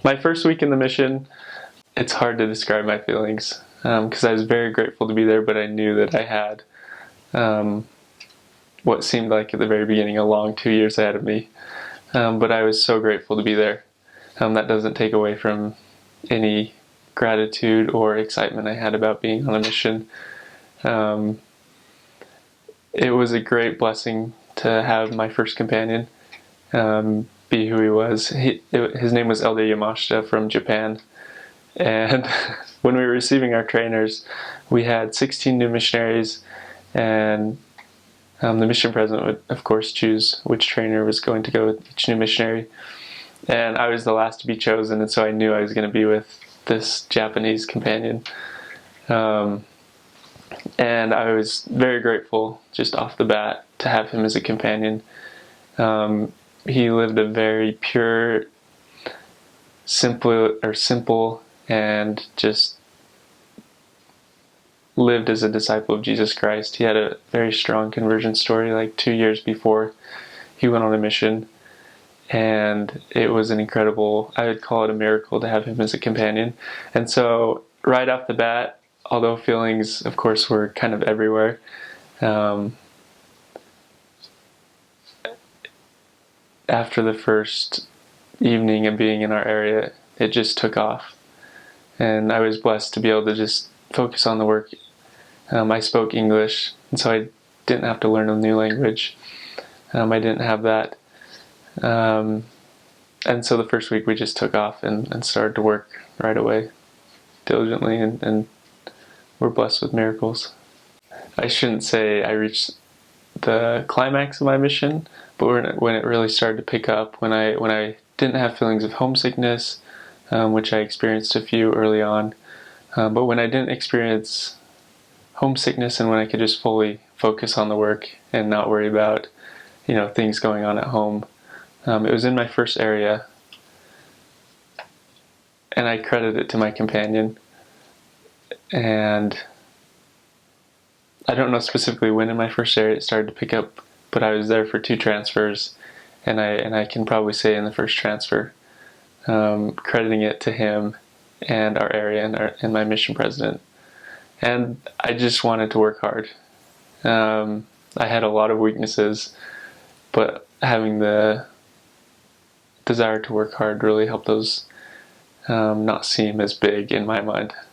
My first week in the mission, it's hard to describe my feelings because I was very grateful to be there, but I knew that I had um, what seemed like at the very beginning a long 2 years ahead of me. But I was so grateful to be there. That doesn't take away from any gratitude or excitement I had about being on a mission. Um, it was a great blessing to have my first companion be who he was. His name was Elder Yamashita from Japan. And when we were receiving our trainers, we had 16 new missionaries, and the mission president would, of course, choose which trainer was going to go with each new missionary. And I was the last to be chosen, and so I knew I was going to be with this Japanese companion. Um, and I was very grateful just off the bat to have him as a companion. He lived a very pure, simple, and just lived as a disciple of Jesus Christ. He had a very strong conversion story like 2 years before he went on a mission. And it was an incredible, I would call it a miracle to have him as a companion. And so right off the bat, although feelings, of course, were kind of everywhere, after the first evening of being in our area, it just took off. And I was blessed to be able to just focus on the work. I spoke English, and so I didn't have to learn a new language. I didn't have that. And so the first week we just took off and started to work right away, diligently, and we're blessed with miracles. I shouldn't say I reached the climax of my mission, but when it really started to pick up, when I didn't have feelings of homesickness, which I experienced a few early on, but when I didn't experience homesickness and when I could just fully focus on the work and not worry about, things going on at home. It was in my first area, and I credit it to my companion. And I don't know specifically when in my first area it started to pick up, but I was there for 2 transfers, and I can probably say in the first transfer, crediting it to him and our area and my mission president. And I just wanted to work hard. I had a lot of weaknesses, but having the desire to work hard really helped those not seem as big in my mind.